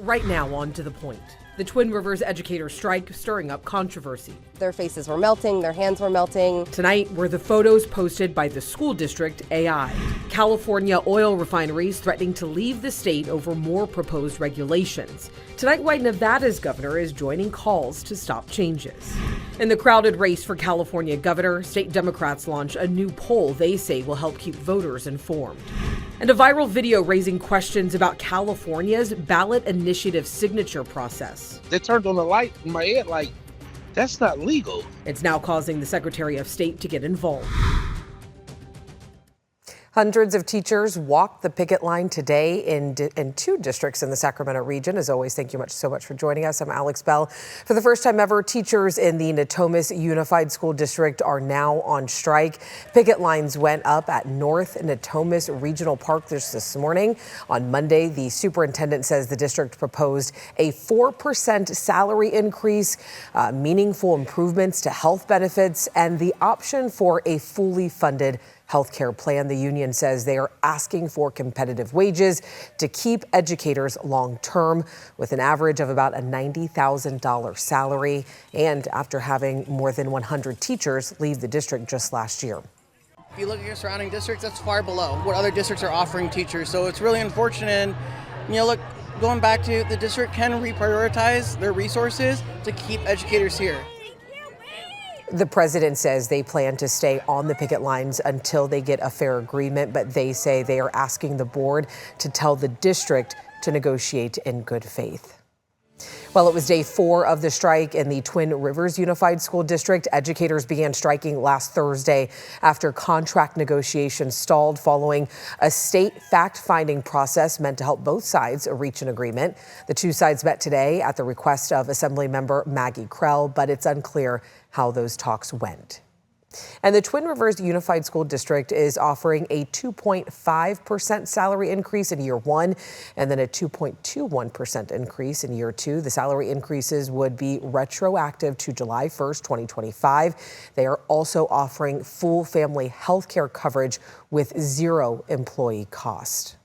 Right now, on to the point. The Twin Rivers educator strike stirring up controversy. Their faces were melting, their hands were melting. Tonight were the photos posted by the school district AI. California oil refineries threatening to leave the state over more proposed regulations. Tonight, why Nevada's governor is joining calls to stop changes. In the crowded race for California governor, state Democrats launch a new poll they say will help keep voters informed. And a viral video raising questions about California's ballot initiative signature process. They turned on the light in my head like, that's not legal. It's now causing the Secretary of State to get involved. Hundreds of teachers walked the picket line today in two districts in the Sacramento region. As always, thank you so much for joining us. I'm Alex Bell. For the first time ever, teachers in the Natomas Unified School District are now on strike. Picket lines went up at North Natomas Regional Park this morning. On Monday, the superintendent says the district proposed a 4% salary increase, meaningful improvements to health benefits, and the option for a fully funded healthcare plan. The union says they are asking for competitive wages to keep educators long term with an average of about a $90,000 salary, and after having more than 100 teachers leave the district just last year. If you look at your surrounding districts, that's far below what other districts are offering teachers. So it's really unfortunate. Look, going back to the district can reprioritize their resources to keep educators here. The president says they plan to stay on the picket lines until they get a fair agreement, but they say they are asking the board to tell the district to negotiate in good faith. Well, it was day 4 of the strike in the Twin Rivers Unified School District. Educators began striking last Thursday after contract negotiations stalled following a state fact-finding process meant to help both sides reach an agreement. The two sides met today at the request of Assemblymember Maggie Krell, but it's unclear how those talks went. And the Twin Rivers Unified School District is offering a 2.5% salary increase in year 1 and then a 2.21% increase in year 2. The salary increases would be retroactive to July 1st, 2025. They are also offering full family health care coverage with zero employee cost.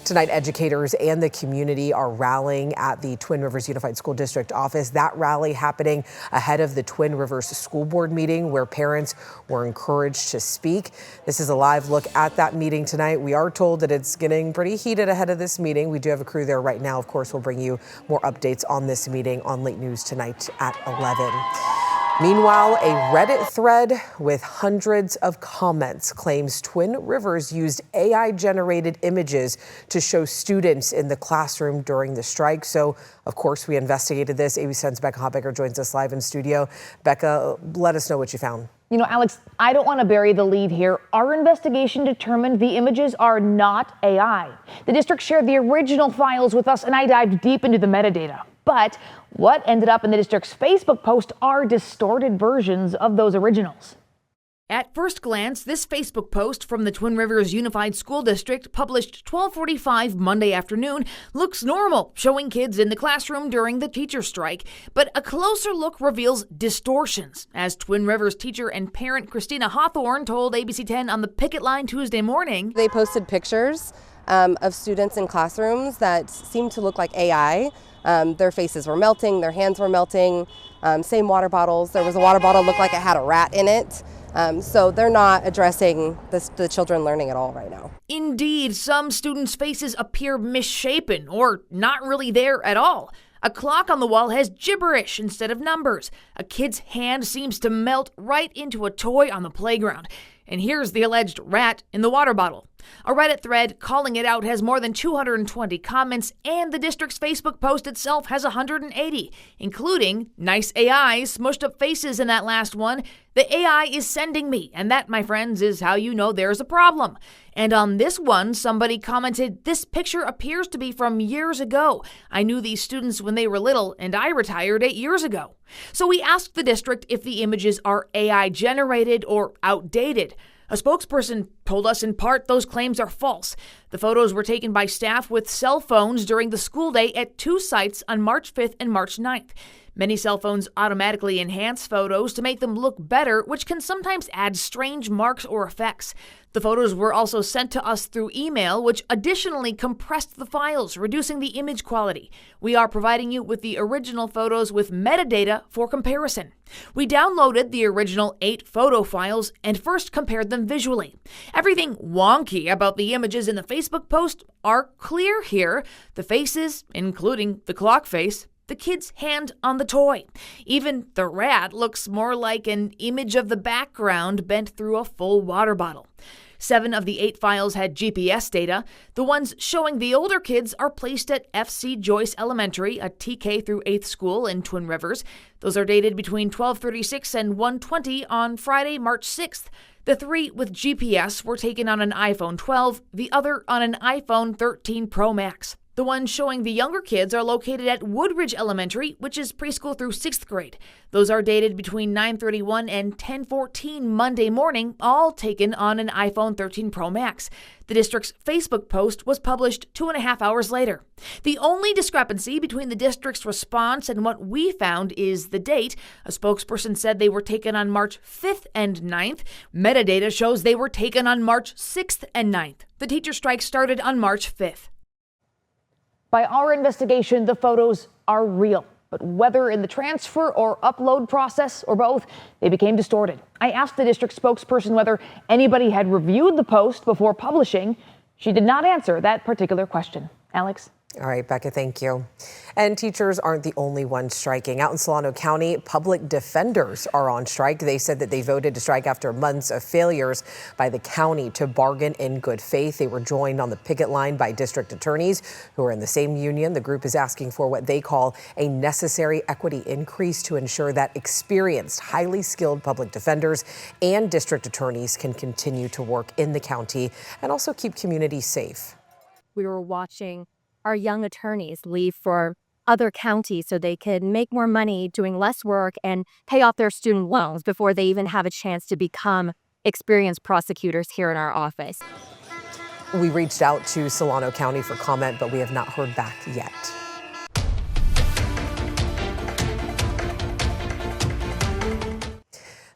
Tonight, educators and the community are rallying at the Twin Rivers Unified School District office. That rally happening ahead of the Twin Rivers School Board meeting where parents were encouraged to speak. This is a live look at that meeting tonight. We are told that it's getting pretty heated ahead of this meeting. We do have a crew there right now. Of course, we'll bring you more updates on this meeting on Late News tonight at 11. Meanwhile, a Reddit thread with hundreds of comments claims Twin Rivers used AI-generated images to show students in the classroom during the strike. So, of course, we investigated this. ABC10's Becca Hotbecker joins us live in studio. Becca, let us know what you found. Alex, I don't want to bury the lead here. Our investigation determined the images are not AI. The district shared the original files with us, and I dived deep into the metadata. But what ended up in the district's Facebook post are distorted versions of those originals. At first glance, this Facebook post from the Twin Rivers Unified School District, published 12:45 Monday afternoon, looks normal, showing kids in the classroom during the teacher strike. But a closer look reveals distortions, as Twin Rivers teacher and parent Christina Hawthorne told ABC10 on the picket line Tuesday morning. They posted pictures of students in classrooms that seemed to look like AI. Their faces were melting, their hands were melting, same water bottles. There was a water bottle that looked like it had a rat in it. So they're not addressing the children learning at all right now. Indeed, some students' faces appear misshapen or not really there at all. A clock on the wall has gibberish instead of numbers. A kid's hand seems to melt right into a toy on the playground. And here's the alleged rat in the water bottle. A Reddit thread calling it out has more than 220 comments, and the district's Facebook post itself has 180, including nice AI smushed up faces in that last one. The AI is sending me, and that, my friends, is how you know there's a problem. And on this one, somebody commented, "This picture appears to be from years ago. I knew these students when they were little, and I retired 8 years ago." So we asked the district if the images are AI generated or outdated. A spokesperson told us in part those claims are false. The photos were taken by staff with cell phones during the school day at 2 sites on March 5th and March 9th. Many cell phones automatically enhance photos to make them look better, which can sometimes add strange marks or effects. The photos were also sent to us through email, which additionally compressed the files, reducing the image quality. We are providing you with the original photos with metadata for comparison. We downloaded the original 8 photo files and first compared them visually. Everything wonky about the images in the Facebook post are clear here. The faces, including the clock face, the kid's hand on the toy. Even the rat looks more like an image of the background bent through a full water bottle. 7 of the 8 files had GPS data. The ones showing the older kids are placed at F.C. Joyce Elementary, a TK through 8th school in Twin Rivers. Those are dated between 12:36 and 1:20 on Friday, March 6th. The 3 with GPS were taken on an iPhone 12, the other on an iPhone 13 Pro Max. The ones showing the younger kids are located at Woodridge Elementary, which is preschool through 6th grade. Those are dated between 9:31 and 10:14 Monday morning, all taken on an iPhone 13 Pro Max. The district's Facebook post was published 2.5 hours later. The only discrepancy between the district's response and what we found is the date. A spokesperson said they were taken on March 5th and 9th. Metadata shows they were taken on March 6th and 9th. The teacher strike started on March 5th. By our investigation, the photos are real, but whether in the transfer or upload process or both, they became distorted. I asked the district spokesperson whether anybody had reviewed the post before publishing. She did not answer that particular question. Alex? All right, Becca, thank you. And teachers aren't the only ones striking. Out in Solano County, public defenders are on strike. They said that they voted to strike after months of failures by the county to bargain in good faith. They were joined on the picket line by district attorneys who are in the same union. The group is asking for what they call a necessary equity increase to ensure that experienced, highly skilled public defenders and district attorneys can continue to work in the county and also keep communities safe. We were watching our young attorneys leave for other counties so they could make more money doing less work and pay off their student loans before they even have a chance to become experienced prosecutors here in our office. We reached out to Solano County for comment, but we have not heard back yet.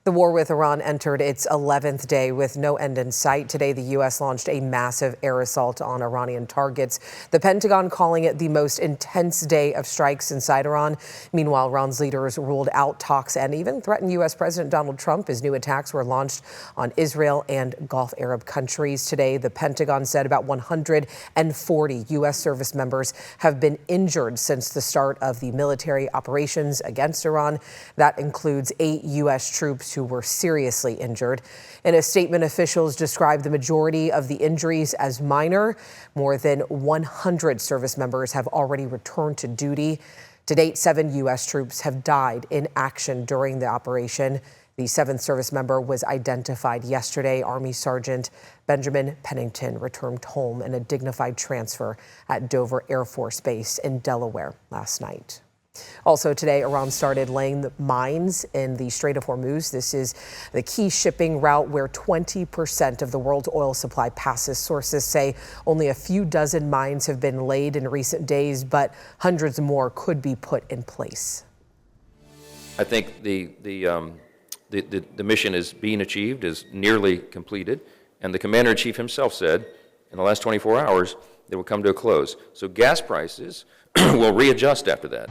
The war with Iran entered its 11th day with no end in sight. Today, the U.S. launched a massive air assault on Iranian targets, the Pentagon calling it the most intense day of strikes inside Iran. Meanwhile, Iran's leaders ruled out talks and even threatened U.S. President Donald Trump as new attacks were launched on Israel and Gulf Arab countries. Today, the Pentagon said about 140 U.S. service members have been injured since the start of the military operations against Iran. That includes 8 U.S. troops who were seriously injured. In a statement, officials described the majority of the injuries as minor. More than 100 service members have already returned to duty. To date, 7 U.S. troops have died in action during the operation. The 7th service member was identified yesterday. Army Sergeant Benjamin Pennington returned home in a dignified transfer at Dover Air Force Base in Delaware last night. Also today, Iran started laying the mines in the Strait of Hormuz. This is the key shipping route where 20% of the world's oil supply passes. Sources say only a few dozen mines have been laid in recent days, but hundreds more could be put in place. I think the mission is being achieved, is nearly completed, and the commander-in-chief himself said in the last 24 hours they will come to a close. So gas prices will readjust after that.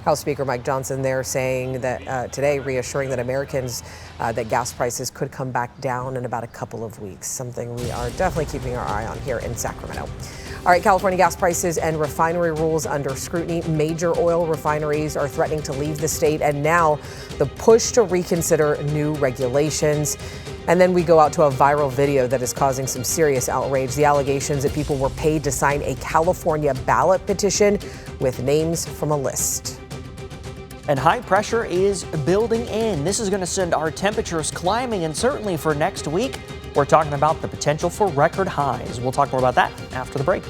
House Speaker Mike Johnson there saying that today, reassuring that Americans that gas prices could come back down in about a couple of weeks, something we are definitely keeping our eye on here in Sacramento. All right, California gas prices and refinery rules under scrutiny. Major oil refineries are threatening to leave the state, and now the push to reconsider new regulations. And then we go out to a viral video that is causing some serious outrage. The allegations that people were paid to sign a California ballot petition with names from a list. And high pressure is building in. This is going to send our temperatures climbing, and certainly for next week, we're talking about the potential for record highs. We'll talk more about that after the break.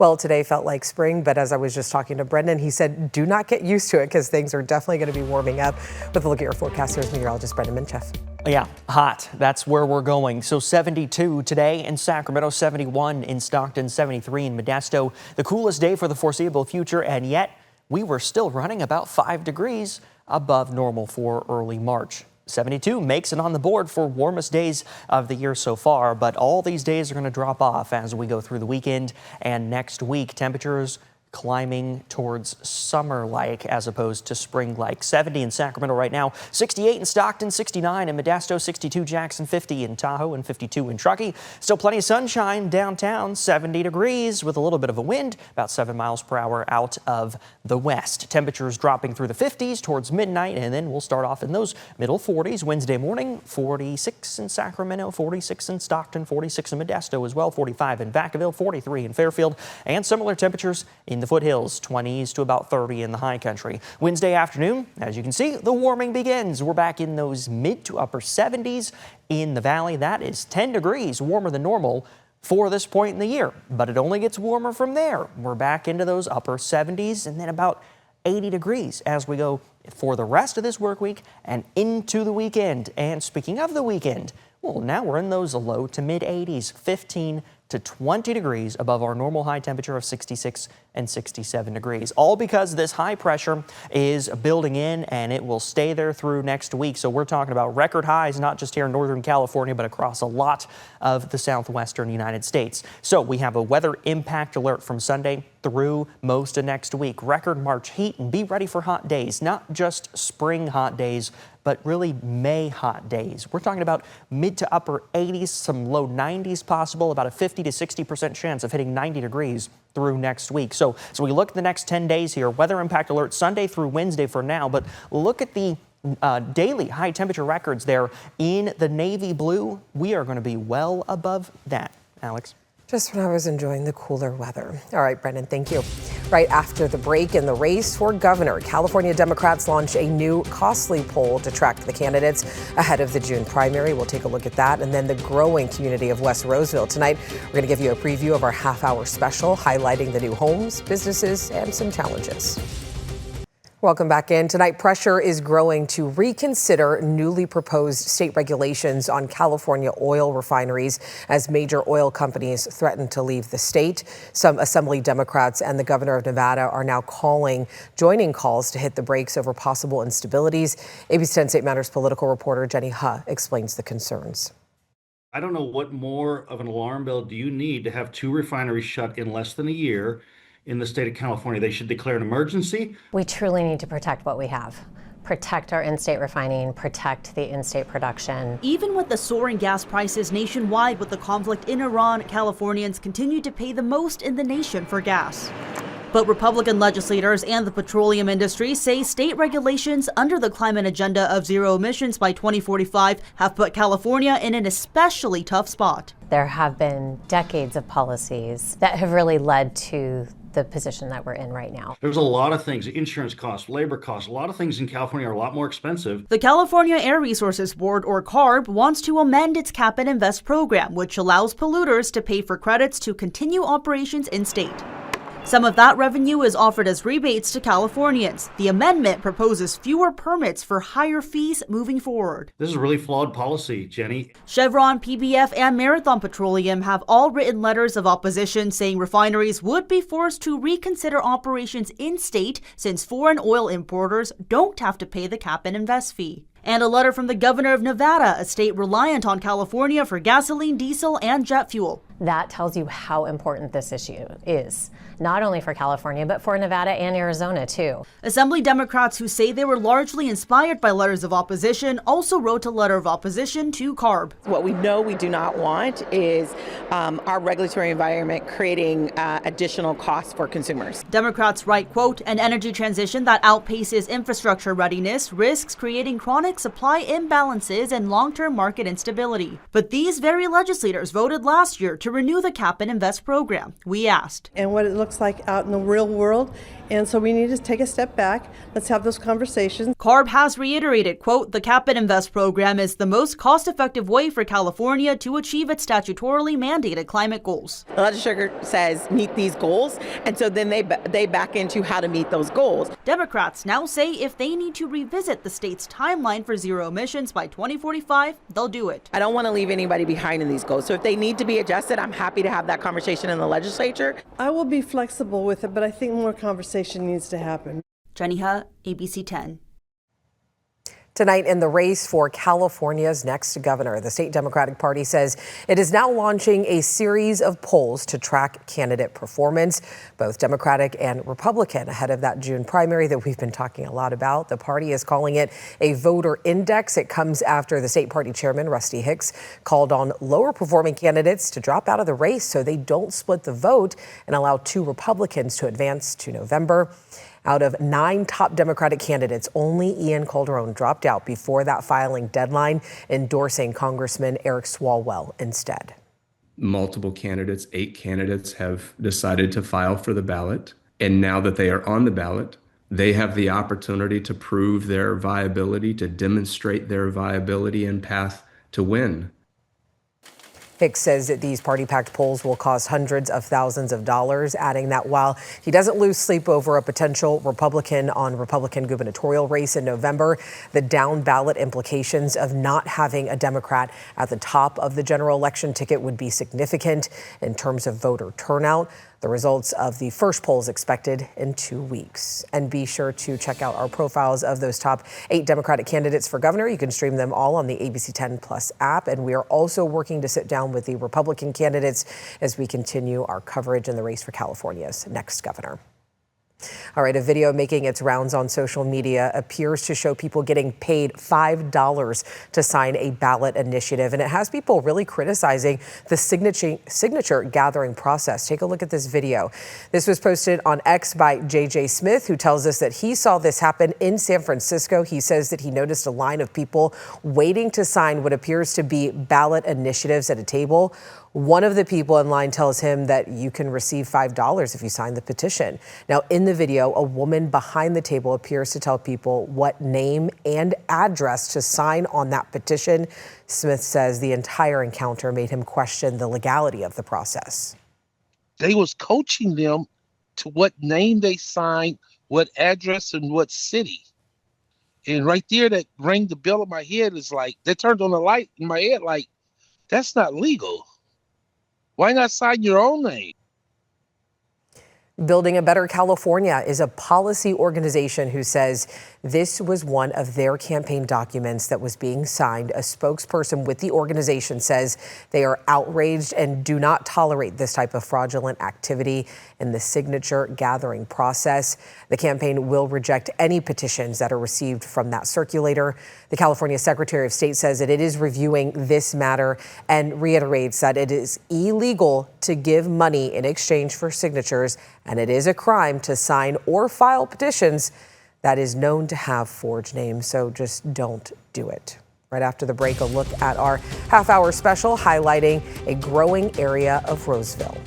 Well, today felt like spring, but as I was just talking to Brendan, he said do not get used to it because things are definitely going to be warming up. With a look at your forecast, here's meteorologist Brendan Minchef. Yeah, hot. That's where we're going. So 72 today in Sacramento, 71 in Stockton, 73 in Modesto. The coolest day for the foreseeable future, and yet we were still running about 5 degrees above normal for early March. 72 makes it on the board for warmest days of the year so far, but all these days are going to drop off as we go through the weekend and next week. Temperatures climbing towards summer-like as opposed to spring-like. 70 in Sacramento right now, 68 in Stockton, 69 in Modesto, 62 Jackson, 50 in Tahoe, and 52 in Truckee. Still plenty of sunshine downtown, 70 degrees with a little bit of a wind, about 7 miles per hour out of the west. Temperatures dropping through the 50s towards midnight, and then we'll start off in those middle 40s Wednesday morning. 46 in Sacramento, 46 in Stockton, 46 in Modesto as well, 45 in Vacaville, 43 in Fairfield, and similar temperatures in the foothills, 20s to about 30 in the high country. Wednesday afternoon, as you can see, the warming begins. We're back in those mid to upper 70s in the valley. That is 10 degrees warmer than normal for this point in the year, but it only gets warmer from there. We're back into those upper 70s and then about 80 degrees as we go for the rest of this work week and into the weekend. And speaking of the weekend, well, now we're in those low to mid 80s, 15 to 20 degrees above our normal high temperature of 66 and 67 degrees. All because this high pressure is building in and it will stay there through next week. So we're talking about record highs, not just here in Northern California, but across a lot of the southwestern United States. So we have a weather impact alert from Sunday through most of next week. Record March heat, and be ready for hot days, not just spring hot days, but really May hot days. We're talking about mid to upper 80s, some low 90s possible, about a 50 to 60% chance of hitting 90 degrees through next week. So we look at the next 10 days here. Weather impact alert Sunday through Wednesday for now, but look at the daily high temperature records there in the navy blue. We are going to be well above that. Alex? Just when I was enjoying the cooler weather. All right, Brendan, thank you. Right after the break, in the race for governor, California Democrats launch a new costly poll to track the candidates ahead of the June primary. We'll take a look at that. And then the growing community of West Roseville. Tonight, we're going to give you a preview of our half-hour special highlighting the new homes, businesses, and some challenges. Welcome back in. Tonight, pressure is growing to reconsider newly proposed state regulations on California oil refineries as major oil companies threaten to leave the state. Some Assembly Democrats and the governor of Nevada are now joining calls to hit the brakes over possible instabilities. ABC 10 State Matters political reporter Jenny Huh explains the concerns. I don't know what more of an alarm bell do you need to have 2 refineries shut in less than a year in the state of California. They should declare an emergency. We truly need to protect what we have. Protect our in-state refining, protect the in-state production. Even with the soaring gas prices nationwide with the conflict in Iran, Californians continue to pay the most in the nation for gas. But Republican legislators and the petroleum industry say state regulations under the climate agenda of zero emissions by 2045 have put California in an especially tough spot. There have been decades of policies that have really led to the position that we're in right now. There's a lot of things, insurance costs, labor costs, a lot of things in California are a lot more expensive. The California Air Resources Board, or CARB, wants to amend its Cap and Invest program, which allows polluters to pay for credits to continue operations in state. Some of that revenue is offered as rebates to Californians. The amendment proposes fewer permits for higher fees moving forward. This is a really flawed policy, Jenny. Chevron, PBF, and Marathon Petroleum have all written letters of opposition saying refineries would be forced to reconsider operations in-state since foreign oil importers don't have to pay the Cap and Invest fee. And a letter from the governor of Nevada, a state reliant on California for gasoline, diesel, and jet fuel. That tells you how important this issue is, not only for California, but for Nevada and Arizona, too. Assembly Democrats who say they were largely inspired by letters of opposition also wrote a letter of opposition to CARB. What we know we do not want is our regulatory environment creating additional costs for consumers. Democrats write, quote, an energy transition that outpaces infrastructure readiness risks creating chronic supply imbalances and long-term market instability. But these very legislators voted last year to renew the Cap and Invest program. We asked. And what it looks looks like out in the real world. And so we need to take a step back. Let's have those conversations. CARB has reiterated, quote, the Cap and Invest program is the most cost-effective way for California to achieve its statutorily mandated climate goals. The legislature says meet these goals, and so then they back into how to meet those goals. Democrats now say if they need to revisit the state's timeline for zero emissions by 2045, they'll do it. I don't want to leave anybody behind in these goals. So if they need to be adjusted, I'm happy to have that conversation in the legislature. I will be flexible with it, but I think more conversation needs to happen. Jenny Ha, ABC 10. Tonight in the race for California's next governor, the state Democratic Party says it is now launching a series of polls to track candidate performance, both Democratic and Republican, ahead of that June primary that we've been talking a lot about. The party is calling it a voter index. It comes after the state party chairman, Rusty Hicks, called on lower performing candidates to drop out of the race so they don't split the vote and allow 2 Republicans to advance to November. Out of 9 top Democratic candidates, only Ian Calderon dropped out before that filing deadline, endorsing Congressman Eric Swalwell instead. Multiple candidates, 8 candidates, have decided to file for the ballot. And now that they are on the ballot, they have the opportunity to prove their viability, to demonstrate their viability and path to win. Hicks says that these party-packed polls will cost hundreds of thousands of dollars, adding that while he doesn't lose sleep over a potential Republican gubernatorial race in November, the down-ballot implications of not having a Democrat at the top of the general election ticket would be significant in terms of voter turnout. The results of the first polls expected in 2 weeks. And be sure to check out our profiles of those top 8 Democratic candidates for governor. You can stream them all on the ABC 10 Plus app. And we are also working to sit down with the Republican candidates as we continue our coverage in the race for California's next governor. All right, a video making its rounds on social media appears to show people getting paid $5 to sign a ballot initiative, and it has people really criticizing the signature gathering process. Take a look at this video. This was posted on X by JJ Smith, who tells us that he saw this happen in San Francisco. He says that he noticed a line of people waiting to sign what appears to be ballot initiatives at a table. One of the people in line tells him that you can receive $5 if you sign the petition. Now, in the video, a woman behind the table appears to tell people what name and address to sign on that petition. Smith says the entire encounter made him question the legality of the process. They was coaching them to what name they signed, what address, and what city. And right there, that rang the bell in my head. Is like, they turned on the light in my head like, that's not legal. Why not sign your own name? Building a Better California is a policy organization who says this was one of their campaign documents that was being signed. A spokesperson with the organization says they are outraged and do not tolerate this type of fraudulent activity in the signature gathering process. The campaign will reject any petitions that are received from that circulator. The California Secretary of State says that it is reviewing this matter and reiterates that it is illegal to give money in exchange for signatures, and it is a crime to sign or file petitions that is known to have forged names. So just don't do it. Right after the break, a look at our half-hour special highlighting a growing area of Roseville.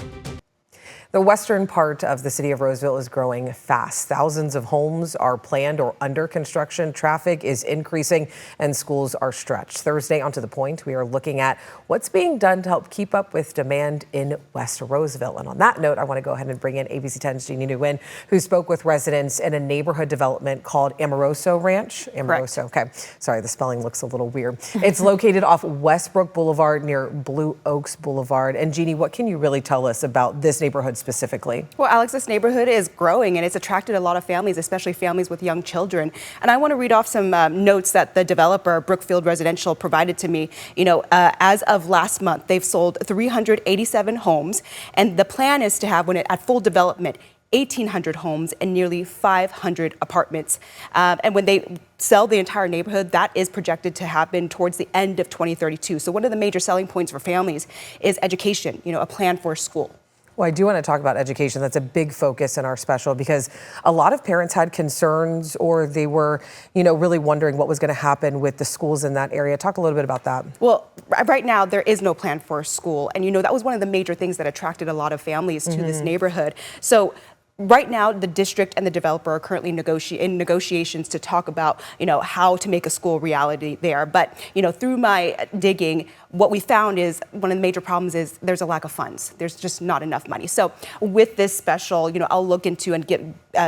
The western part of the city of Roseville is growing fast. Thousands of homes are planned or under construction. Traffic is increasing and schools are stretched. Thursday on To The Point, we are looking at what's being done to help keep up with demand in West Roseville. And on that note, I want to go ahead and bring in ABC 10's Jeannie Nguyen, who spoke with residents in a neighborhood development called Amoroso Ranch. Amoroso, okay. Sorry, the spelling looks a little weird. It's located off Westbrook Boulevard near Blue Oaks Boulevard. And Jeannie, what can you really tell us about this neighborhood specifically? Well, Alex, this neighborhood is growing and it's attracted a lot of families, especially families with young children. And I want to read off some notes that the developer, Brookfield Residential, provided to me. You know, as of last month, they've sold 387 homes. And the plan is to have, when at full development, 1,800 homes and nearly 500 apartments. And when they sell the entire neighborhood, that is projected to happen towards the end of 2032. So one of the major selling points for families is education, you know, a plan for a school. Well, I do want to talk about education. That's a big focus in our special because a lot of parents had concerns or they were, really wondering what was going to happen with the schools in that area. Talk a little bit about that. Well, right now there is no plan for a school. And that was one of the major things that attracted a lot of families to this neighborhood. So right now, the district and the developer are currently in negotiations to talk about, how to make a school reality there. But, through my digging, what we found is one of the major problems is there's a lack of funds. There's just not enough money. So with this special, I'll look into and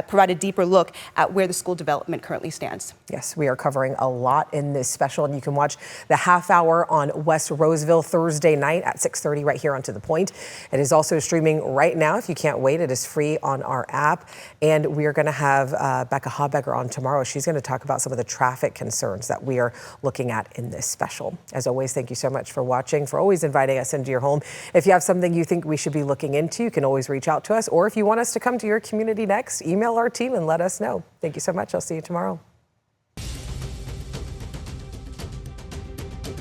provide a deeper look at where the school development currently stands. Yes, we are covering a lot in this special, and you can watch the half hour on West Roseville Thursday night at 6:30 right here on To The Point. It is also streaming right now. If you can't wait, it is free on our app. And we are going to have Becca Hobbecker on tomorrow. She's going to talk about some of the traffic concerns that we are looking at in this special. As always, thank you so much for watching, for always inviting us into your home. If you have something you think we should be looking into, you can always reach out to us. Or if you want us to come to your community next, email our team and let us know. Thank you so much. I'll see you tomorrow.